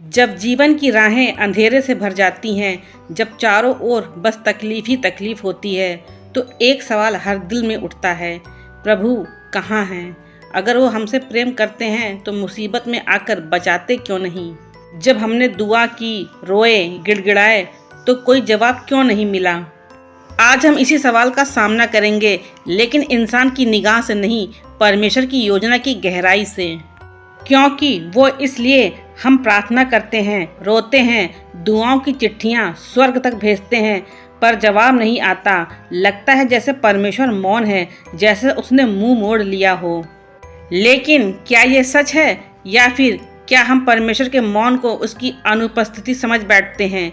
जब जीवन की राहें अंधेरे से भर जाती हैं, जब चारों ओर बस तकलीफ ही तकलीफ होती है, तो एक सवाल हर दिल में उठता है, प्रभु कहाँ हैं? अगर वो हमसे प्रेम करते हैं तो मुसीबत में आकर बचाते क्यों नहीं? जब हमने दुआ की, रोए, गिड़गिड़ाए तो कोई जवाब क्यों नहीं मिला? आज हम इसी सवाल का सामना करेंगे, लेकिन इंसान की निगाह से नहीं, परमेश्वर की योजना की गहराई से। क्योंकि वो इसलिए हम प्रार्थना करते हैं, रोते हैं, दुआओं की चिट्ठियाँ स्वर्ग तक भेजते हैं, पर जवाब नहीं आता। लगता है जैसे परमेश्वर मौन है, जैसे उसने मुंह मोड़ लिया हो। लेकिन क्या ये सच है, या फिर क्या हम परमेश्वर के मौन को उसकी अनुपस्थिति समझ बैठते हैं?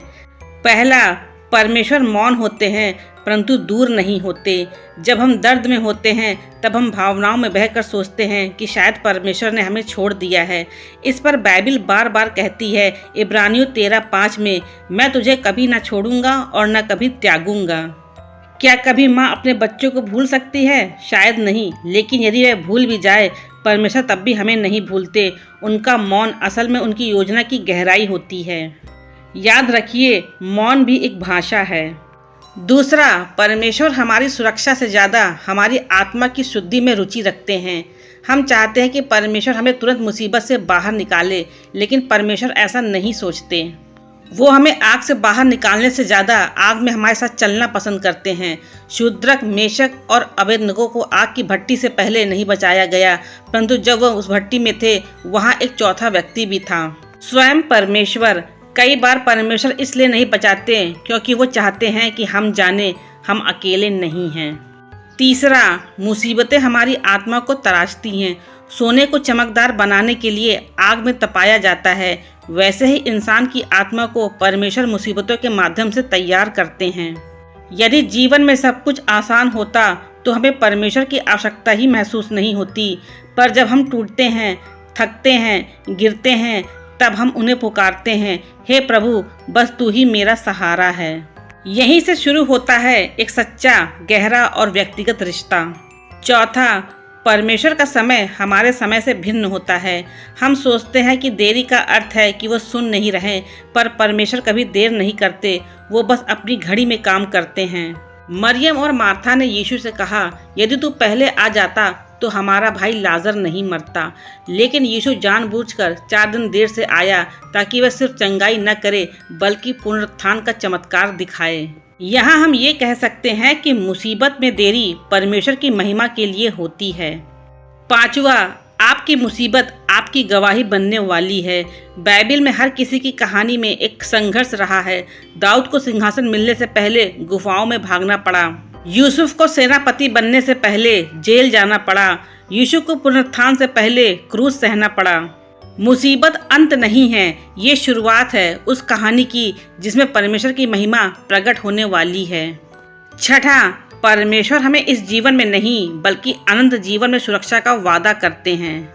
पहला, परमेश्वर मौन होते हैं परंतु दूर नहीं होते। जब हम दर्द में होते हैं तब हम भावनाओं में बहकर सोचते हैं कि शायद परमेश्वर ने हमें छोड़ दिया है। इस पर बाइबिल बार बार कहती है इब्रानियों 13:5 में, मैं तुझे कभी ना छोड़ूंगा और न कभी त्यागूंगा। क्या कभी माँ अपने बच्चों को भूल सकती है? शायद नहीं, लेकिन यदि वह भूल भी जाए, परमेश्वर तब भी हमें नहीं भूलते। उनका मौन असल में उनकी योजना की गहराई होती है। याद रखिए, मौन भी एक भाषा है। दूसरा, परमेश्वर हमारी सुरक्षा से ज़्यादा हमारी आत्मा की शुद्धि में रुचि रखते हैं। हम चाहते हैं कि परमेश्वर हमें तुरंत मुसीबत से बाहर निकाले, लेकिन परमेश्वर ऐसा नहीं सोचते। वो हमें आग से बाहर निकालने से ज़्यादा आग में हमारे साथ चलना पसंद करते हैं। शूद्रक, मेशक और अबेदनगो को आग की भट्टी से पहले नहीं बचाया गया, परंतु जब वह उस भट्टी में थे, वहाँ एक चौथा व्यक्ति भी था, स्वयं परमेश्वर। कई बार परमेश्वर इसलिए नहीं बचाते क्योंकि वो चाहते हैं कि हम जाने हम अकेले नहीं हैं। तीसरा, मुसीबतें हमारी आत्मा को तराशती हैं। सोने को चमकदार बनाने के लिए आग में तपाया जाता है, वैसे ही इंसान की आत्मा को परमेश्वर मुसीबतों के माध्यम से तैयार करते हैं। यदि जीवन में सब कुछ आसान होता तो हमें परमेश्वर की आवश्यकता ही महसूस नहीं होती, पर जब हम टूटते हैं, थकते हैं, गिरते हैं, तब हम उन्हें पुकारते हैं, हे प्रभु, बस तू ही मेरा सहारा है। यहीं से शुरू होता है एक सच्चा, गहरा और व्यक्तिगत रिश्ता। चौथा, परमेश्वर का समय हमारे समय से भिन्न होता है। हम सोचते हैं कि देरी का अर्थ है कि वो सुन नहीं रहे, पर परमेश्वर कभी देर नहीं करते, वो बस अपनी घड़ी में काम करते हैं। मरियम और मार्था ने यीशु से कहा, यदि तू पहले आ जाता तो हमारा भाई लाजर नहीं मरता। लेकिन यीशु जानबूझकर 4 दिन देर से आया ताकि वह सिर्फ चंगाई न करे बल्कि पुनरुत्थान का चमत्कार दिखाए। यहाँ हम ये कह सकते हैं कि मुसीबत में देरी परमेश्वर की महिमा के लिए होती है। पांचवा, आपकी मुसीबत आपकी गवाही बनने वाली है। बाइबिल में हर किसी की कहानी में एक संघर्ष रहा है। दाऊद को सिंहासन मिलने से पहले गुफाओं में भागना पड़ा, यूसुफ को सेनापति बनने से पहले जेल जाना पड़ा, यीशु को पुनरुत्थान से पहले क्रूस सहना पड़ा। मुसीबत अंत नहीं है, ये शुरुआत है उस कहानी की जिसमें परमेश्वर की महिमा प्रकट होने वाली है। छठा, परमेश्वर हमें इस जीवन में नहीं बल्कि अनंत जीवन में सुरक्षा का वादा करते हैं।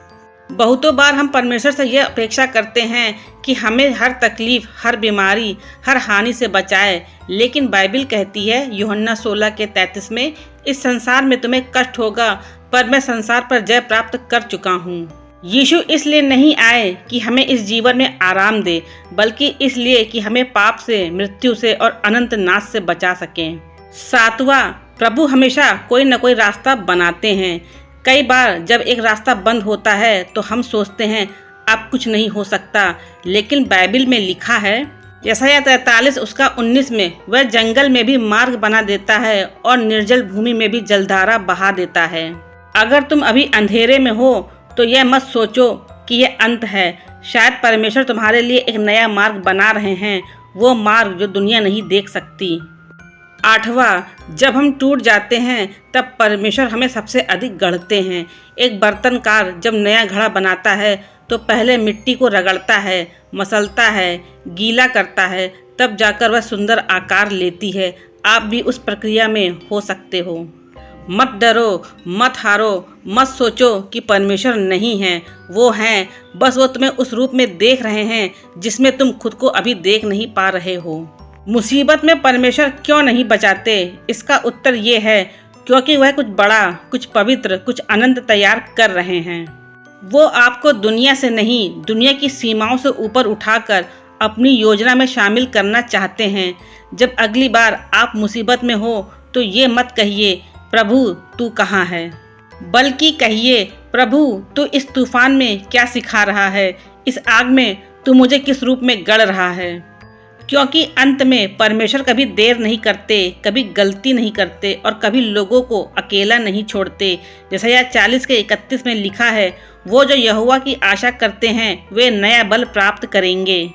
बहुतों बार हम परमेश्वर से यह अपेक्षा करते हैं कि हमें हर तकलीफ, हर बीमारी, हर हानि से बचाए, लेकिन बाइबिल कहती है यूहन्ना 16:33 में, इस संसार में तुम्हें कष्ट होगा, पर मैं संसार पर जय प्राप्त कर चुका हूँ। यीशु इसलिए नहीं आए कि हमें इस जीवन में आराम दे, बल्कि इसलिए कि हमें पाप से, मृत्यु से और अनंत नाश से बचा सकें। सातवां, प्रभु हमेशा कोई न कोई रास्ता बनाते हैं। कई बार जब एक रास्ता बंद होता है तो हम सोचते हैं अब कुछ नहीं हो सकता, लेकिन बाइबिल में लिखा है यशायाह 43:19 में, वह जंगल में भी मार्ग बना देता है और निर्जल भूमि में भी जलधारा बहा देता है। अगर तुम अभी अंधेरे में हो तो यह मत सोचो कि यह अंत है। शायद परमेश्वर तुम्हारे लिए एक नया मार्ग बना रहे हैं, वो मार्ग जो दुनिया नहीं देख सकती। आठवां, जब हम टूट जाते हैं तब परमेश्वर हमें सबसे अधिक गढ़ते हैं। एक बर्तनकार जब नया घड़ा बनाता है तो पहले मिट्टी को रगड़ता है, मसलता है, गीला करता है, तब जाकर वह सुंदर आकार लेती है। आप भी उस प्रक्रिया में हो सकते हो। मत डरो, मत हारो, मत सोचो कि परमेश्वर नहीं है, वो हैं, बस वो तुम्हें उस रूप में देख रहे हैं जिसमें तुम खुद को अभी देख नहीं पा रहे हो। मुसीबत में परमेश्वर क्यों नहीं बचाते? इसका उत्तर ये है, क्योंकि वह कुछ बड़ा, कुछ पवित्र, कुछ अनंत तैयार कर रहे हैं। वो आपको दुनिया से नहीं, दुनिया की सीमाओं से ऊपर उठाकर अपनी योजना में शामिल करना चाहते हैं। जब अगली बार आप मुसीबत में हो तो ये मत कहिए प्रभु तू कहाँ है, बल्कि कहिए प्रभु तू इस तूफान में क्या सिखा रहा है, इस आग में तू मुझे किस रूप में गढ़ रहा है। क्योंकि अंत में परमेश्वर कभी देर नहीं करते, कभी गलती नहीं करते और कभी लोगों को अकेला नहीं छोड़ते। यशायाह 40:31 में लिखा है, वो जो यहोवा की आशा करते हैं वे नया बल प्राप्त करेंगे।